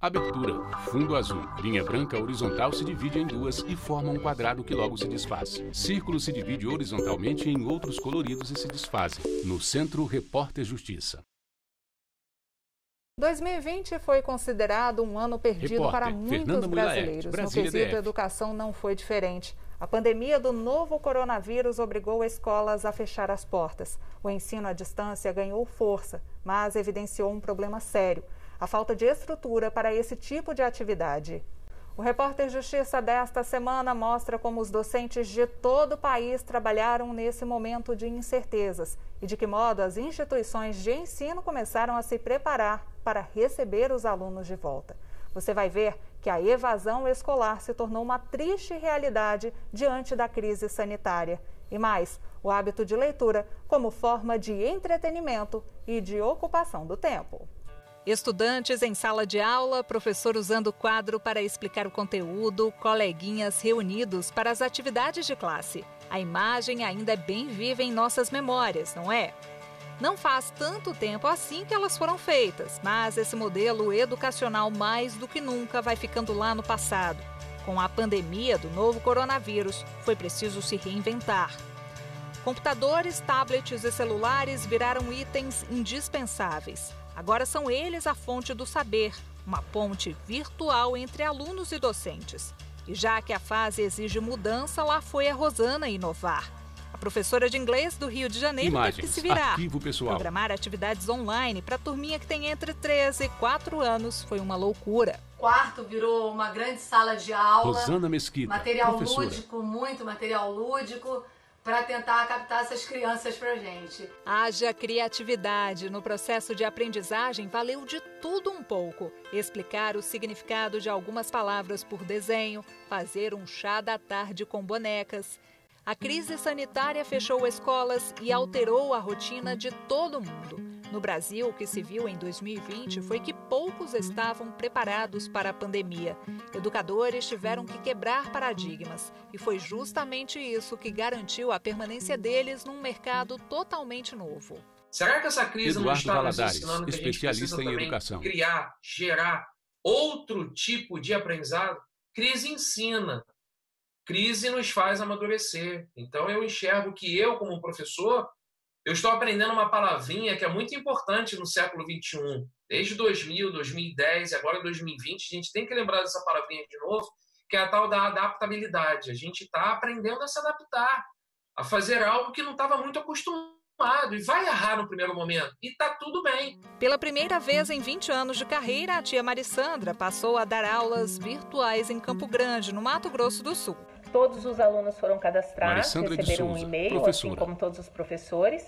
Abertura. Fundo azul. Linha branca horizontal se divide em duas e forma um quadrado que logo se desfaz. Círculo se divide horizontalmente em outros coloridos e se desfazem. No centro, Repórter Justiça. 2020 foi considerado um ano perdido para muitos brasileiros. No quesito educação não foi diferente. A pandemia do novo coronavírus obrigou escolas a fechar as portas. O ensino à distância ganhou força, mas evidenciou um problema sério: a falta de estrutura para esse tipo de atividade. O Repórter Justiça desta semana mostra como os docentes de todo o país trabalharam nesse momento de incertezas e de que modo as instituições de ensino começaram a se preparar para receber os alunos de volta. Você vai ver que a evasão escolar se tornou uma triste realidade diante da crise sanitária. E mais, o hábito de leitura como forma de entretenimento e de ocupação do tempo. Estudantes em sala de aula, professor usando quadro para explicar o conteúdo, coleguinhas reunidos para as atividades de classe. A imagem ainda é bem viva em nossas memórias, não é? Não faz tanto tempo assim que elas foram feitas, mas esse modelo educacional mais do que nunca vai ficando lá no passado. Com a pandemia do novo coronavírus, foi preciso se reinventar. Computadores, tablets e celulares viraram itens indispensáveis. Agora são eles a fonte do saber, uma ponte virtual entre alunos e docentes. E já que a fase exige mudança, lá foi a Rosana inovar. A professora de inglês do Rio de Janeiro teve que se virar. Programar atividades online para a turminha que tem entre 13 e 4 anos foi uma loucura. O quarto virou uma grande sala de aula. Rosana Mesquita, material professora. Lúdico, muito material lúdico, para tentar captar essas crianças pra gente. Haja criatividade. No processo de aprendizagem, valeu de tudo um pouco. Explicar o significado de algumas palavras por desenho, fazer um chá da tarde com bonecas. A crise sanitária fechou escolas e alterou a rotina de todo mundo. No Brasil, o que se viu em 2020 foi que poucos estavam preparados para a pandemia. Educadores tiveram que quebrar paradigmas. E foi justamente isso que garantiu a permanência deles num mercado totalmente novo. Será que essa crise não está nos Valadares, ensinando que a gente especialista precisa em também educação. criar, gerar outro tipo de aprendizado? Crise ensina. Crise nos faz amadurecer. Então eu enxergo que eu, como professor, eu estou aprendendo uma palavrinha que é muito importante no século XXI. Desde 2000, 2010 e agora 2020, a gente tem que lembrar dessa palavrinha de novo, que é a tal da adaptabilidade. A gente está aprendendo a se adaptar, a fazer algo que não estava muito acostumado e vai errar no primeiro momento. E está tudo bem. Pela primeira vez em 20 anos de carreira, a tia Marissandra passou a dar aulas virtuais em Campo Grande, no Mato Grosso do Sul. Todos os alunos foram cadastrados, Marissandra receberam um Souza, e-mail, professora. assim como todos os professores,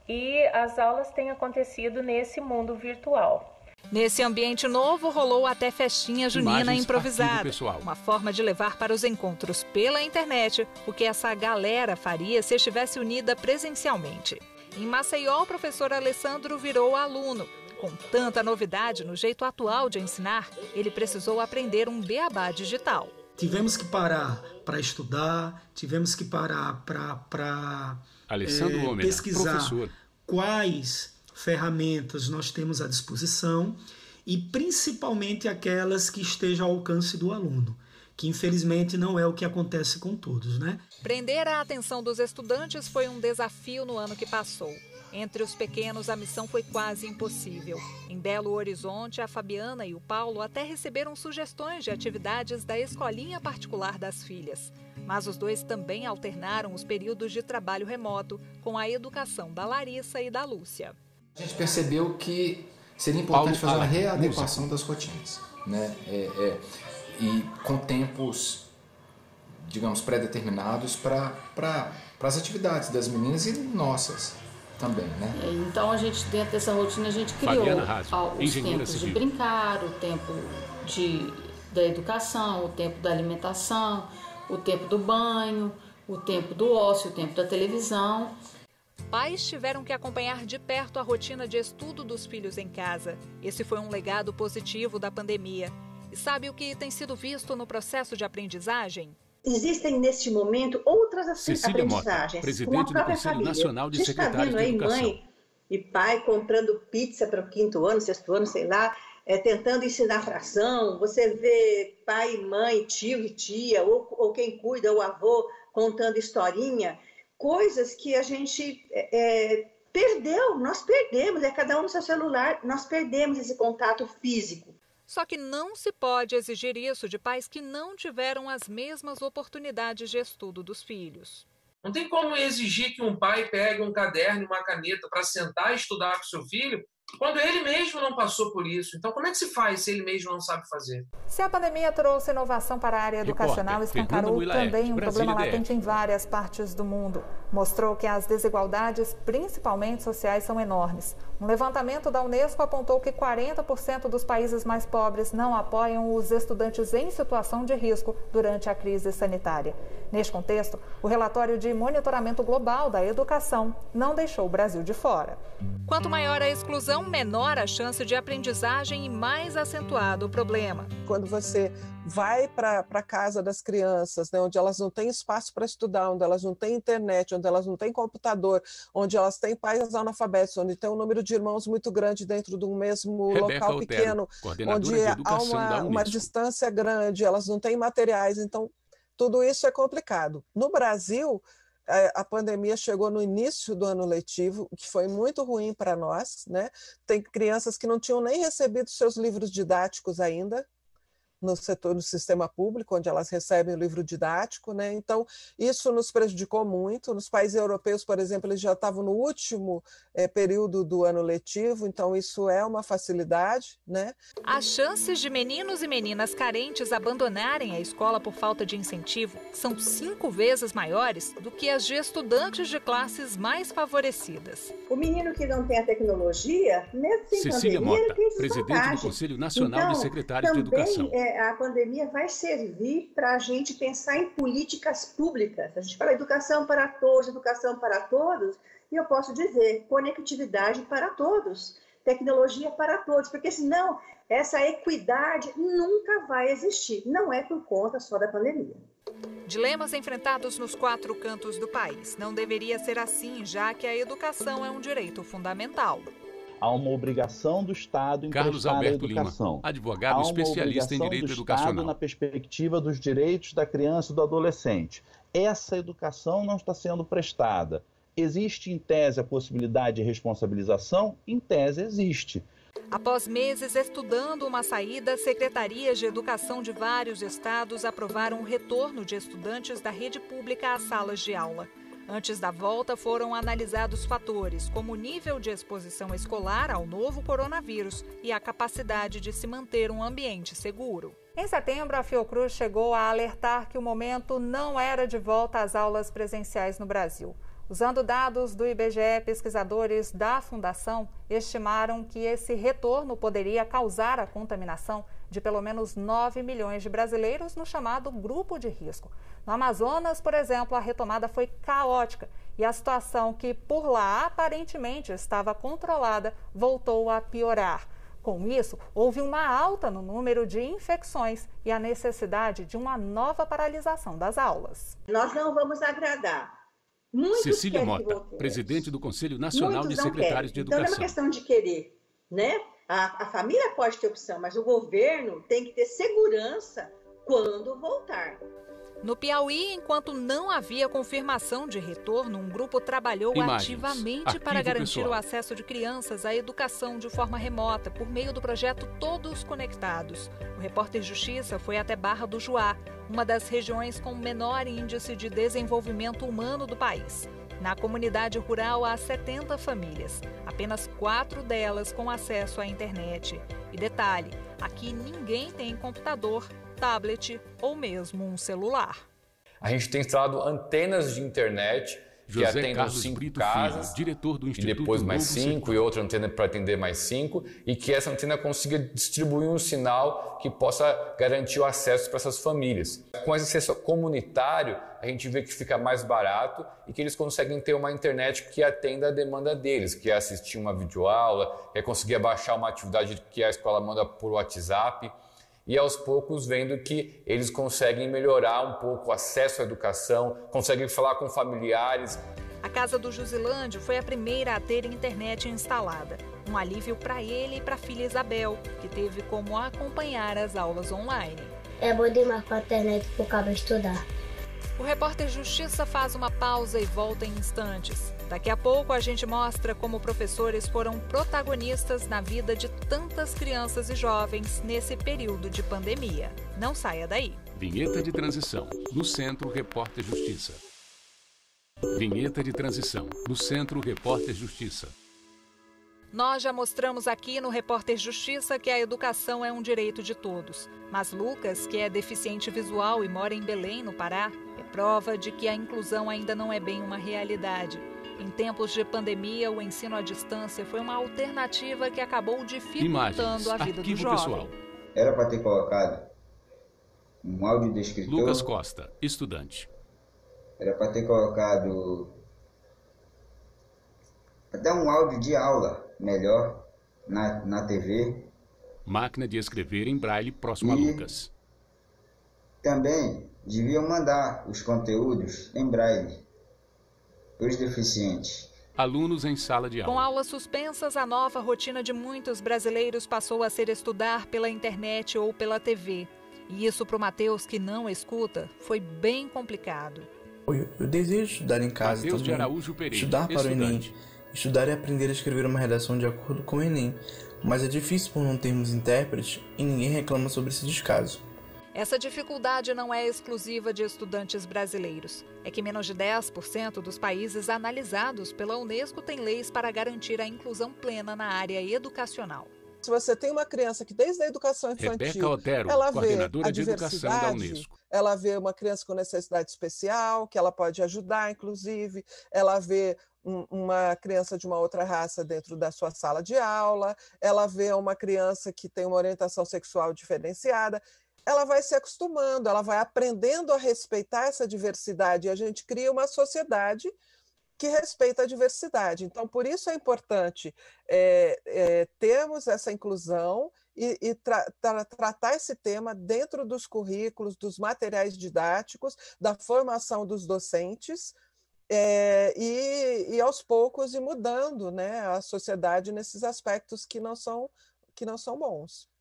e as aulas têm acontecido nesse mundo virtual. Nesse ambiente novo, rolou até festinha junina Imagens, improvisada. arquivo pessoal. Uma forma de levar para os encontros pela internet o que essa galera faria se estivesse unida presencialmente. Em Maceió, o professor Alessandro virou aluno. Com tanta novidade no jeito atual de ensinar, ele precisou aprender um beabá digital. Tivemos que parar para estudar, tivemos que parar para pesquisar professor. Quais ferramentas nós temos à disposição e principalmente aquelas que estejam ao alcance do aluno, que infelizmente não é o que acontece com todos, né? Prender a atenção dos estudantes foi um desafio no ano que passou. Entre os pequenos, a missão foi quase impossível. Em Belo Horizonte, a Fabiana e o Paulo até receberam sugestões de atividades da escolinha particular das filhas. Mas os dois também alternaram os períodos de trabalho remoto com a educação da Larissa e da Lúcia. A gente percebeu que seria importante fazer uma readequação das rotinas, né? E com tempos, digamos, pré-determinados para as atividades das meninas e nossas também, né? Então a gente, dentro dessa rotina, a gente criou os tempos de brincar, o tempo da educação, o tempo da alimentação, o tempo do banho, o tempo do ócio, o tempo da televisão. Pais tiveram que acompanhar de perto a rotina de estudo dos filhos em casa. Esse foi um legado positivo da pandemia. E sabe o que tem sido visto no processo de aprendizagem? Existem, neste momento, outras Cecília aprendizagens. Mota, presidente do Conselho Nacional de Secretários de Educação. Mãe e pai comprando pizza para o 5º ano, 6º ano, sei lá, tentando ensinar fração, você vê pai, mãe, tio e tia, ou quem cuida, o avô, contando historinha, coisas que a gente perdeu, nós perdemos, cada um no seu celular, nós perdemos esse contato físico. Só que não se pode exigir isso de pais que não tiveram as mesmas oportunidades de estudo dos filhos. Não tem como exigir que um pai pegue um caderno e uma caneta para sentar e estudar com seu filho, quando ele mesmo não passou por isso. Então, como é que se faz se ele mesmo não sabe fazer? Se a pandemia trouxe inovação para a área educacional, escancarou também um problema latente em várias partes do mundo. Mostrou que as desigualdades, principalmente sociais, são enormes. Um levantamento da Unesco apontou que 40% dos países mais pobres não apoiam os estudantes em situação de risco durante a crise sanitária. Neste contexto, o relatório de monitoramento global da educação não deixou o Brasil de fora. Quanto maior a exclusão, menor a chance de aprendizagem e mais acentuado o problema. Quando você vai para a casa das crianças, né, onde elas não têm espaço para estudar, onde elas não têm internet, onde elas não têm computador, onde elas têm pais analfabetos, onde tem um número de irmãos muito grande dentro de um mesmo local pequeno, onde há uma distância grande, elas não têm materiais, então tudo isso é complicado. No Brasil, a pandemia chegou no início do ano letivo, o que foi muito ruim para nós, né? Tem crianças que não tinham nem recebido seus livros didáticos ainda, no sistema público, onde elas recebem o livro didático, né? Então, isso nos prejudicou muito. Nos países europeus, por exemplo, eles já estavam no último período do ano letivo, então isso é uma facilidade, né? As chances de meninos e meninas carentes abandonarem a escola por falta de incentivo são 5 vezes maiores do que as de estudantes de classes mais favorecidas. O menino que não tem a tecnologia, mesmo sem Cecília pandemia, Mota, ele tem presidente desvantagem. do Conselho Nacional de Secretários de Também, Educação. A pandemia vai servir para a gente pensar em políticas públicas. A gente fala educação para todos, e eu posso dizer conectividade para todos, tecnologia para todos, porque senão essa equidade nunca vai existir. Não é por conta só da pandemia. Dilemas enfrentados nos 4 cantos do país. Não deveria ser assim, já que a educação é um direito fundamental. Há uma obrigação do Estado em prestar a educação. Lima, advogado especialista em direito educacional. Estado na perspectiva dos direitos da criança e do adolescente. Essa educação não está sendo prestada. Existe, em tese, a possibilidade de responsabilização? Em tese, existe. Após meses estudando uma saída, secretarias de educação de vários estados aprovaram o retorno de estudantes da rede pública às salas de aula. Antes da volta, foram analisados fatores como o nível de exposição escolar ao novo coronavírus e a capacidade de se manter um ambiente seguro. Em setembro, a Fiocruz chegou a alertar que o momento não era de volta às aulas presenciais no Brasil. Usando dados do IBGE, pesquisadores da Fundação estimaram que esse retorno poderia causar a contaminação de pelo menos 9 milhões de brasileiros no chamado grupo de risco. No Amazonas, por exemplo, a retomada foi caótica e a situação que por lá aparentemente estava controlada voltou a piorar. Com isso, houve uma alta no número de infecções e a necessidade de uma nova paralisação das aulas. Nós não vamos agradar. Cecília Mota, presidente do Conselho Nacional de Secretários de Educação. Então, não é uma questão de querer, né? A família pode ter opção, mas o governo tem que ter segurança quando voltar. No Piauí, enquanto não havia confirmação de retorno, um grupo trabalhou ativamente para garantir o acesso de crianças à educação de forma remota, por meio do projeto Todos Conectados. O repórter Justiça foi até Barra do Juá, uma das regiões com menor índice de desenvolvimento humano do país. Na comunidade rural, há 70 famílias, apenas 4 delas com acesso à internet. E detalhe, aqui ninguém tem computador, tablet ou mesmo um celular. A gente tem instalado antenas de internet que atendem 5 casas, diretor do Instituto e depois mais 5 e outra antena para atender mais 5, e que essa antena consiga distribuir um sinal que possa garantir o acesso para essas famílias. Com esse acesso comunitário, a gente vê que fica mais barato e que eles conseguem ter uma internet que atenda a demanda deles, que é assistir uma videoaula, é conseguir baixar uma atividade que a escola manda por WhatsApp. E aos poucos vendo que eles conseguem melhorar um pouco o acesso à educação, conseguem falar com familiares. A casa do Jusilândio foi a primeira a ter internet instalada. Um alívio para ele e para a filha Isabel, que teve como acompanhar as aulas online. É bom demais com a internet para o cabo estudar. O repórter Justiça faz uma pausa e volta em instantes. Daqui a pouco a gente mostra como professores foram protagonistas na vida de tantas crianças e jovens nesse período de pandemia. Não saia daí. Vinheta de transição. No Centro, Repórter Justiça. Vinheta de transição. No Centro, Repórter Justiça. Nós já mostramos aqui no Repórter Justiça que a educação é um direito de todos. Mas Lucas, que é deficiente visual e mora em Belém, no Pará, é prova de que a inclusão ainda não é bem uma realidade. Em tempos de pandemia, o ensino à distância foi uma alternativa que acabou dificultando a vida do jovem. Pessoal. Era para ter colocado um audiodescritor. Lucas Costa, estudante. Era para ter colocado até um áudio de aula melhor na TV. Máquina de escrever em braille próximo a Lucas. Também deviam mandar os conteúdos em braille para os deficientes. Alunos em sala de aula. Com aulas suspensas, a nova rotina de muitos brasileiros passou a ser estudar pela internet ou pela TV. E isso para o Matheus, que não escuta, foi bem complicado. Eu desejo estudar em casa Matheus também, estudar para o Enem, estudar e aprender a escrever uma redação de acordo com o Enem, mas é difícil por não termos intérprete e ninguém reclama sobre esse descaso. Essa dificuldade não é exclusiva de estudantes brasileiros. É que menos de 10% dos países analisados pela Unesco têm leis para garantir a inclusão plena na área educacional. Se você tem uma criança que desde a educação infantil, Otero, ela vê coordenadora a de educação da Unesco. Ela vê uma criança com necessidade especial, que ela pode ajudar, inclusive, ela vê uma criança de uma outra raça dentro da sua sala de aula, ela vê uma criança que tem uma orientação sexual diferenciada, ela vai se acostumando, ela vai aprendendo a respeitar essa diversidade e a gente cria uma sociedade que respeita a diversidade. Então, por isso é importante termos essa inclusão e tratar esse tema dentro dos currículos, dos materiais didáticos, da formação dos docentes, e aos poucos ir mudando, né, a sociedade nesses aspectos que não são bons.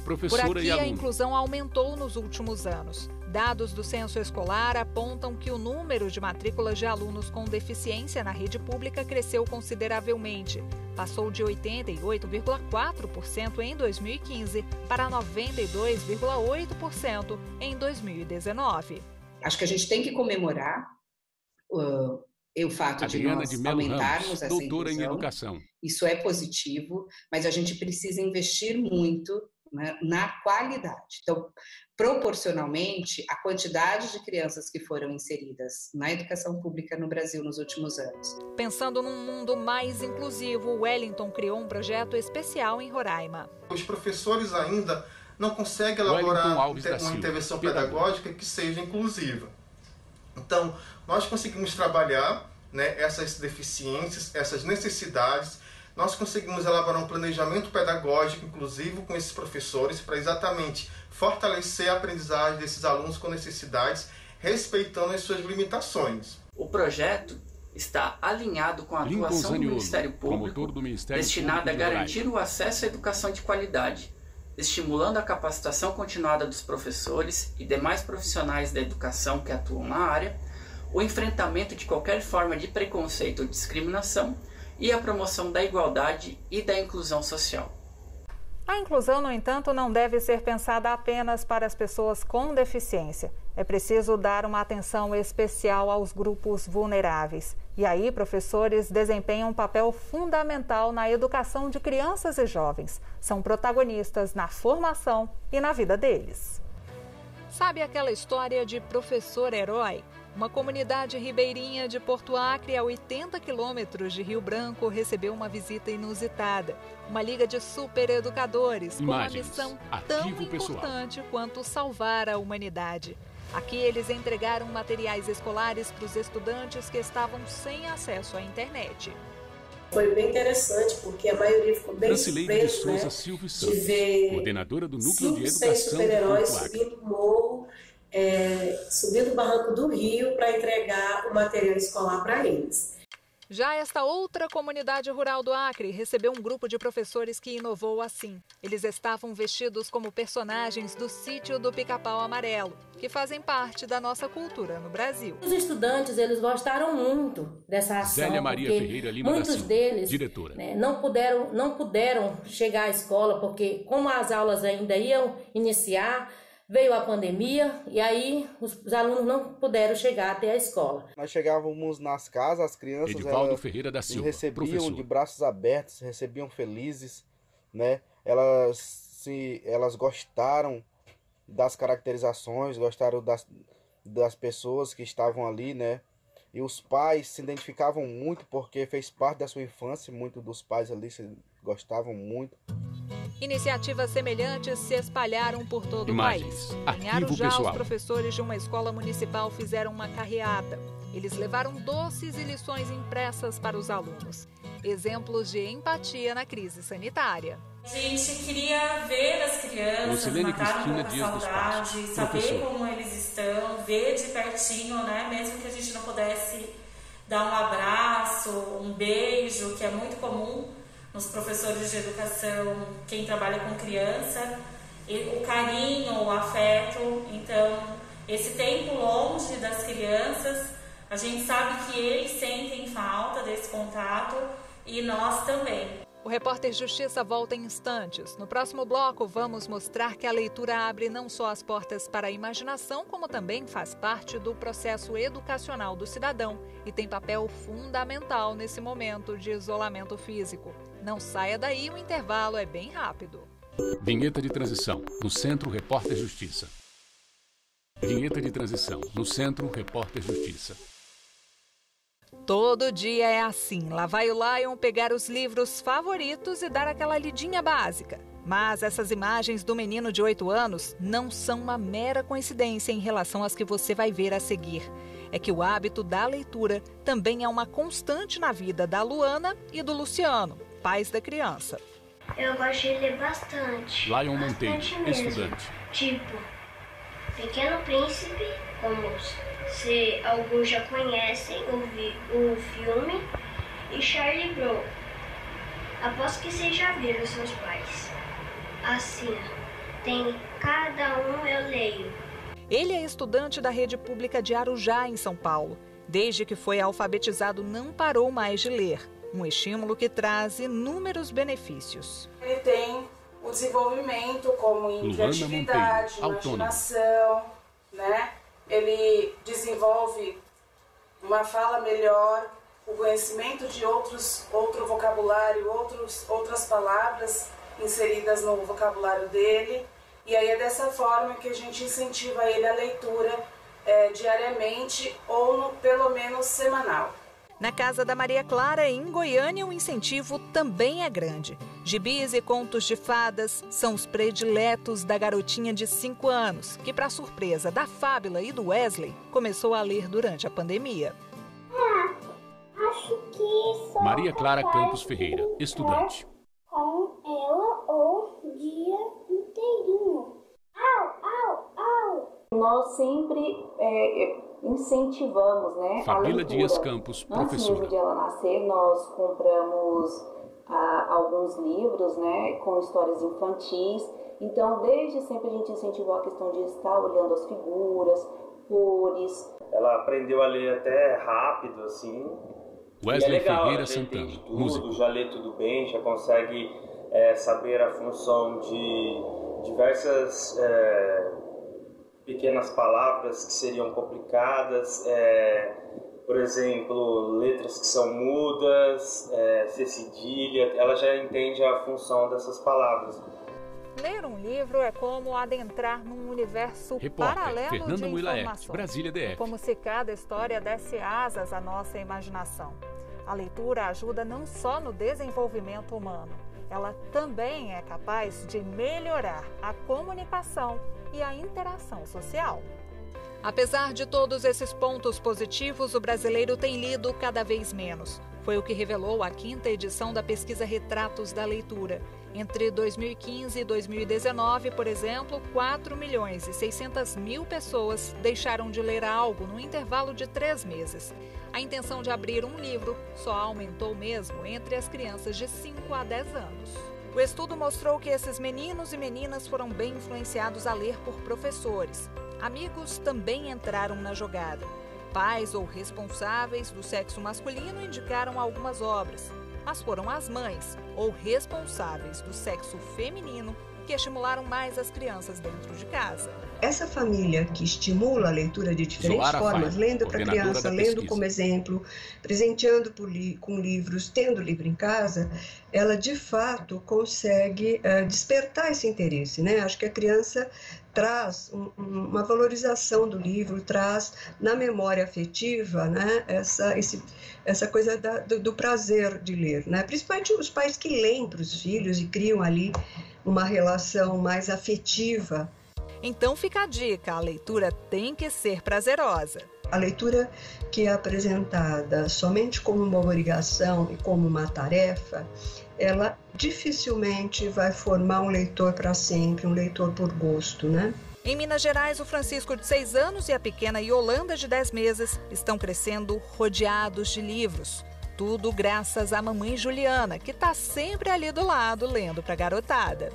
Por aqui, a inclusão aumentou nos últimos anos. Dados do censo escolar apontam que o número de matrículas de alunos com deficiência na rede pública cresceu consideravelmente. Passou de 88,4% em 2015 para 92,8% em 2019. Acho que a gente tem que comemorar o fato de nós aumentarmos essa inclusão. Em educação. Isso é positivo, mas a gente precisa investir muito na qualidade. Então, proporcionalmente, a quantidade de crianças que foram inseridas na educação pública no Brasil nos últimos anos. Pensando num mundo mais inclusivo, o Wellington criou um projeto especial em Roraima. Os professores ainda não conseguem elaborar uma intervenção pedagógica que seja inclusiva. Então, nós conseguimos trabalhar, né, essas deficiências, essas necessidades. Nós conseguimos elaborar um planejamento pedagógico inclusivo com esses professores para exatamente fortalecer a aprendizagem desses alunos com necessidades, respeitando as suas limitações. O projeto está alinhado com a atuação do Ministério Público, destinada a garantir o acesso à educação de qualidade, estimulando a capacitação continuada dos professores e demais profissionais da educação que atuam na área, o enfrentamento de qualquer forma de preconceito ou discriminação e a promoção da igualdade e da inclusão social. A inclusão, no entanto, não deve ser pensada apenas para as pessoas com deficiência. É preciso dar uma atenção especial aos grupos vulneráveis. E aí, professores desempenham um papel fundamental na educação de crianças e jovens. São protagonistas na formação e na vida deles. Sabe aquela história de professor herói? Uma comunidade ribeirinha de Porto Acre, a 80 quilômetros de Rio Branco, recebeu uma visita inusitada. Uma liga de supereducadores com uma missão tão importante quanto salvar a humanidade. Aqui eles entregaram materiais escolares para os estudantes que estavam sem acesso à internet. Foi bem interessante, porque a maioria ficou bem surpresa, de ver coordenadora do Núcleo de Educação super-heróis subindo o morro, subindo o barranco do rio para entregar o material escolar para eles. Já esta outra comunidade rural do Acre recebeu um grupo de professores que inovou assim. Eles estavam vestidos como personagens do Sítio do Pica-Pau Amarelo, que fazem parte da nossa cultura no Brasil. Os estudantes, eles gostaram muito dessa ação. Zélia Maria Ferreira Lima muitos da Silva, deles, diretora. Não puderam chegar à escola, porque como as aulas ainda iam iniciar, veio a pandemia e aí os alunos não puderam chegar até a escola. Nós chegávamos nas casas, as crianças Ferreira da Silva, recebiam professor. De braços abertos, recebiam felizes, né? Elas gostaram das caracterizações, gostaram das pessoas que estavam ali, né? E os pais se identificavam muito porque fez parte da sua infância, muitos dos pais ali se gostavam muito. Iniciativas semelhantes se espalharam por todo o país. Em Arujá, os professores de uma escola municipal fizeram uma carreata. Eles levaram doces e lições impressas para os alunos. Exemplos de empatia na crise sanitária. A gente queria ver as crianças, matar um pouco a saudade, saber como eles estão, ver de pertinho, né? Mesmo que a gente não pudesse dar um abraço, um beijo, que é muito comum nos professores de educação, quem trabalha com criança, o carinho, o afeto. Então, esse tempo longe das crianças, a gente sabe que eles sentem falta desse contato e nós também. O Repórter Justiça volta em instantes. No próximo bloco, vamos mostrar que a leitura abre não só as portas para a imaginação, como também faz parte do processo educacional do cidadão e tem papel fundamental nesse momento de isolamento físico. Não saia daí, o intervalo é bem rápido. Vinheta de transição, no Centro Repórter Justiça. Vinheta de transição, no Centro Repórter Justiça. Todo dia é assim, lá vai o Lion pegar os livros favoritos e dar aquela lidinha básica. Mas essas imagens do menino de 8 anos não são uma mera coincidência em relação às que você vai ver a seguir. É que o hábito da leitura também é uma constante na vida da Luana e do Luciano, pais da criança. Eu gosto de ler bastante. Lion Monteiro, estudante. Tipo, Pequeno Príncipe, como se alguns já conhecem o filme, e Charlie Brown. Aposto que vocês já viram seus pais. Assim, tem cada um eu leio. Ele é estudante da rede pública de Arujá, em São Paulo. Desde que foi alfabetizado, não parou mais de ler. Um estímulo que traz inúmeros benefícios. Ele tem o desenvolvimento como em criatividade, imaginação, né? Ele desenvolve uma fala melhor, o conhecimento de outro vocabulário, outras palavras inseridas no vocabulário dele. E aí é dessa forma que a gente incentiva ele a leitura diariamente ou pelo menos semanal. Na casa da Maria Clara, em Goiânia, o incentivo também é grande. Gibis e contos de fadas são os prediletos da garotinha de 5 anos, que, para surpresa da Fábila e do Wesley, começou a ler durante a pandemia. Acho que sou Maria Clara Campos Ferreira, estudante. Com ela o dia inteirinho. Nós sempre incentivamos, né, Fabíola a leitura. Dias Campos, professora. Antes mesmo de ela nascer, nós compramos alguns livros, né, com histórias infantis. Então, desde sempre a gente incentivou a questão de estar olhando as figuras, cores. Ela aprendeu a ler até rápido, assim. Wesley legal, Ferreira Santana, tudo, músico. Já lê tudo bem, já consegue saber a função de diversas pequenas palavras que seriam complicadas, por exemplo, letras que são mudas, ser cedilha, ela já entende a função dessas palavras. Ler um livro é como adentrar num universo paralelo Fernanda de informações. Brasília DF. Como se cada história desse asas à nossa imaginação. A leitura ajuda não só no desenvolvimento humano, ela também é capaz de melhorar a comunicação e a interação social. Apesar de todos esses pontos positivos, o brasileiro tem lido cada vez menos. Foi o que revelou a 5ª edição da pesquisa Retratos da Leitura. Entre 2015 e 2019, por exemplo, 4.600.000 pessoas deixaram de ler algo no intervalo de 3 meses. A intenção de abrir um livro só aumentou mesmo entre as crianças de 5 a 10 anos. O estudo mostrou que esses meninos e meninas foram bem influenciados a ler por professores. Amigos também entraram na jogada. Pais ou responsáveis do sexo masculino indicaram algumas obras, mas foram as mães ou responsáveis do sexo feminino que estimularam mais as crianças dentro de casa. Essa família que estimula a leitura de diferentes formas, lendo para a criança, lendo como exemplo, presenteando com livros, tendo livro em casa, ela de fato consegue despertar esse interesse, né? Acho que a criança traz uma valorização do livro, traz na memória afetiva, né, essa coisa do prazer de ler, né? Principalmente os pais que leem para os filhos e criam ali uma relação mais afetiva. Então fica a dica, a leitura tem que ser prazerosa. A leitura que é apresentada somente como uma obrigação e como uma tarefa, ela dificilmente vai formar um leitor para sempre, um leitor por gosto, né? Em Minas Gerais, o Francisco, de 6 anos, e a pequena Yolanda, de 10 meses, estão crescendo rodeados de livros. Tudo graças à mamãe Juliana, que está sempre ali do lado, lendo para a garotada.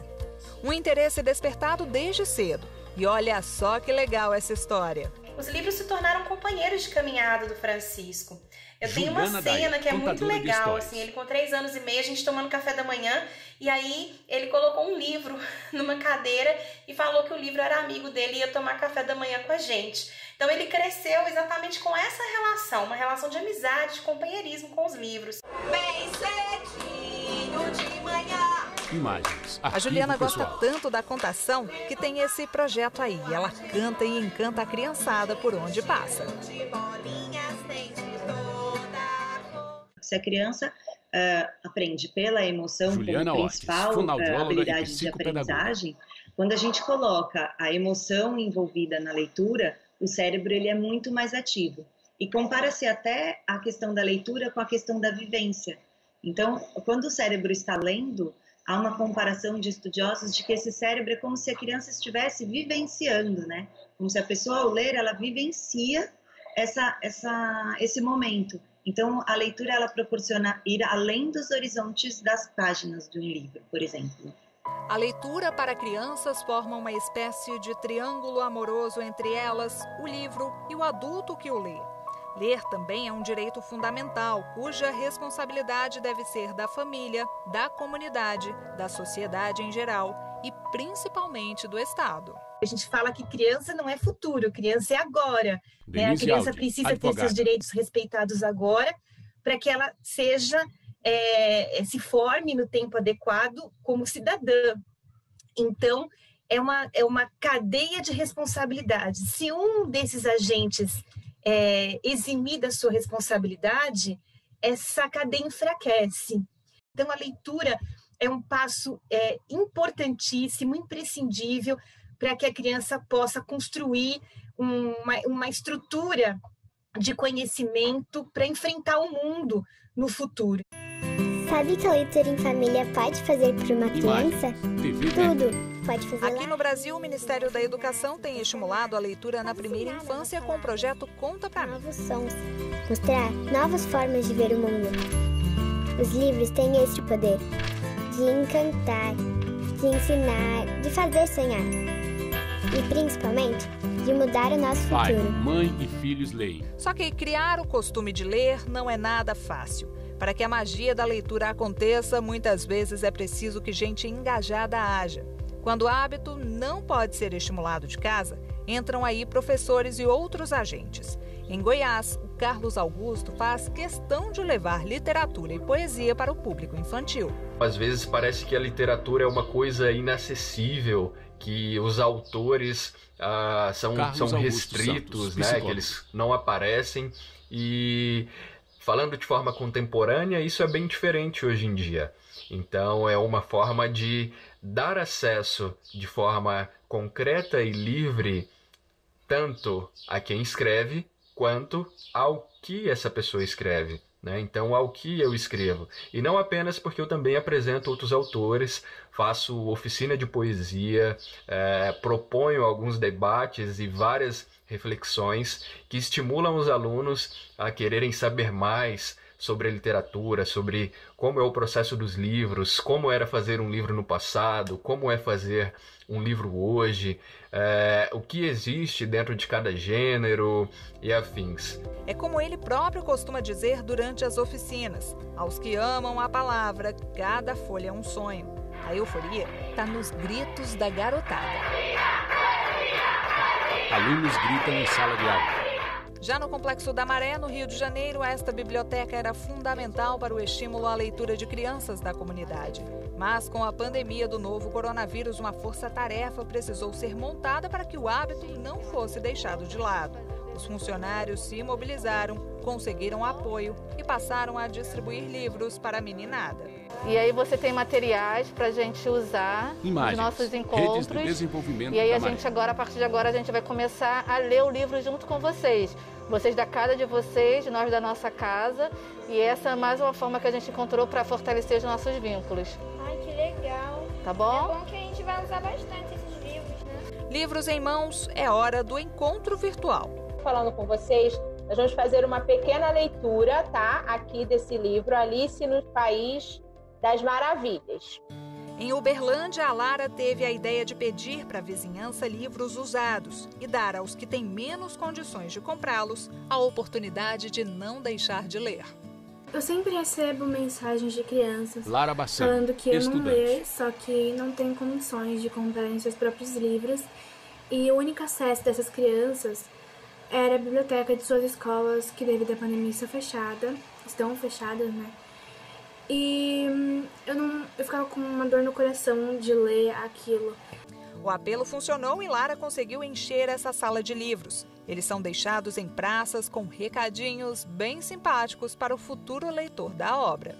Um interesse despertado desde cedo. E olha só que legal essa história. Os livros se tornaram companheiros de caminhada do Francisco. Eu tenho uma cena que é muito legal, assim, ele com 3 anos e meio, a gente tomando café da manhã, e aí ele colocou um livro numa cadeira e falou que o livro era amigo dele e ia tomar café da manhã com a gente. Então ele cresceu exatamente com essa relação, uma relação de amizade, de companheirismo com os livros. Bem cedinho de manhã. Imagens. A Juliana gosta tanto da contação que tem esse projeto aí. Ela canta e encanta a criançada por onde passa. Se a criança aprende pela emoção Juliana como principal habilidade de aprendizagem, quando a gente coloca a emoção envolvida na leitura, o cérebro ele é muito mais ativo. E compara-se até a questão da leitura com a questão da vivência. Então, quando o cérebro está lendo, há uma comparação de estudiosos de que esse cérebro é como se a criança estivesse vivenciando, né? Como se a pessoa, ao ler, ela vivencia esse momento. Então, a leitura, ela proporciona ir além dos horizontes das páginas de um livro, por exemplo. A leitura para crianças forma uma espécie de triângulo amoroso entre elas, o livro e o adulto que o lê. Ler também é um direito fundamental, cuja responsabilidade deve ser da família, da comunidade, da sociedade em geral e principalmente do Estado. A gente fala que criança não é futuro, criança é agora. Né? A criança precisa ter seus direitos respeitados agora para que ela seja, se forme no tempo adequado como cidadã. Então, é uma cadeia de responsabilidade. Se um desses agentes eximir da sua responsabilidade, essa cadeia enfraquece. Então, a leitura é um passo importantíssimo, imprescindível, para que a criança possa construir uma estrutura de conhecimento para enfrentar o mundo no futuro. Sabe que a leitura em família pode fazer por uma criança? Tudo pode fazer. Aqui no Brasil, o Ministério da Educação tem estimulado a leitura na primeira infância com o projeto Conta Pra Mim. Novos sons, mostrar novas formas de ver o mundo. Os livros têm esse poder de encantar, de ensinar, de fazer sonhar. E principalmente, de mudar o nosso futuro. Pai, mãe e filhos leem. Só que criar o costume de ler não é nada fácil. Para que a magia da leitura aconteça, muitas vezes é preciso que gente engajada haja. Quando o hábito não pode ser estimulado de casa, entram aí professores e outros agentes. Em Goiás, o Carlos Augusto faz questão de levar literatura e poesia para o público infantil. Às vezes parece que a literatura é uma coisa inacessível, que os autores são restritos, né? Que eles não aparecem. E falando de forma contemporânea, isso é bem diferente hoje em dia. Então é uma forma de dar acesso de forma concreta e livre tanto a quem escreve quanto ao que essa pessoa escreve. né? Então, ao que eu escrevo. E não apenas porque eu também apresento outros autores, faço oficina de poesia, proponho alguns debates e várias reflexões que estimulam os alunos a quererem saber mais sobre a literatura, sobre como é o processo dos livros, como era fazer um livro no passado, como é fazer um livro hoje, o que existe dentro de cada gênero e afins. É como ele próprio costuma dizer durante as oficinas: aos que amam a palavra, cada folha é um sonho. A euforia está nos gritos da garotada. Alunos gritam em sala de aula. Já no Complexo da Maré, no Rio de Janeiro, esta biblioteca era fundamental para o estímulo à leitura de crianças da comunidade. Mas com a pandemia do novo coronavírus, uma força-tarefa precisou ser montada para que o hábito não fosse deixado de lado. Os funcionários se mobilizaram, conseguiram apoio e passaram a distribuir livros para a meninada. E aí você tem materiais para a gente usar nos nossos encontros. De desenvolvimento e aí a gente agora, a partir de agora, a gente vai começar a ler o livro junto com vocês. Vocês da casa de vocês, nós da nossa casa. E essa é mais uma forma que a gente encontrou para fortalecer os nossos vínculos. Ai, que legal. Tá bom? É bom que a gente vai usar bastante esses livros, né? Livros em mãos, é hora do encontro virtual. Falando com vocês, nós vamos fazer uma pequena leitura, tá? Aqui desse livro, Alice no País das Maravilhas. Em Uberlândia, a Lara teve a ideia de pedir para a vizinhança livros usados e dar aos que têm menos condições de comprá-los a oportunidade de não deixar de ler. Eu sempre recebo mensagens de crianças Lara Bassan, falando que eu não leio, só que não tem condições de comprarem seus próprios livros. E o único acesso dessas crianças era a biblioteca de suas escolas, que devido à pandemia estão fechadas, né? E eu ficava com uma dor no coração de ler aquilo. O apelo funcionou e Lara conseguiu encher essa sala de livros. Eles são deixados em praças com recadinhos bem simpáticos para o futuro leitor da obra.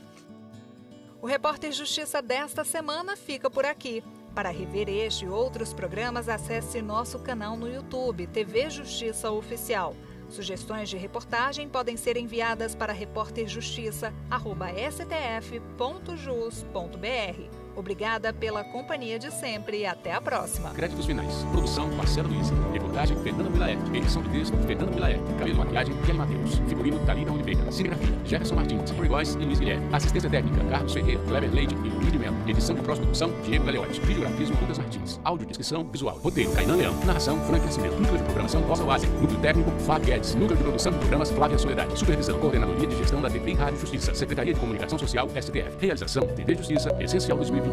O Repórter Justiça desta semana fica por aqui. Para rever este e outros programas, acesse nosso canal no YouTube, TV Justiça Oficial. Sugestões de reportagem podem ser enviadas para reporterjustiça@stf.jus.br. Obrigada pela companhia de sempre e até a próxima. Créditos finais. Produção Marcelo Luiz. Reportagem Fernanda Milaete. Edição de texto Fernanda Milaete. Cabelo e maquiagem Kelly Matheus. Figurino Thalita Oliveira. Cinegrafia Jefferson Martins. Rigois e Luiz Guilherme. Assistência técnica Carlos Ferreira. Kleber Leite e Luiz de Mello. Edição de pós-produção Diego Galeotti. Videografismo Lucas Martins. Audiodescrição visual. Roteiro Kainan Leão. Narração Frank Nascimento. Núcleo de programação Rosa Oásia. Núcleo técnico Fábio Guedes. Núcleo de produção de programas Flávia Soledade. Supervisão Coordenadoria de Gestão da TV e Rádio Justiça. Secretaria de Comunicação Social STF. Realização TV Justiça Essencial 2020.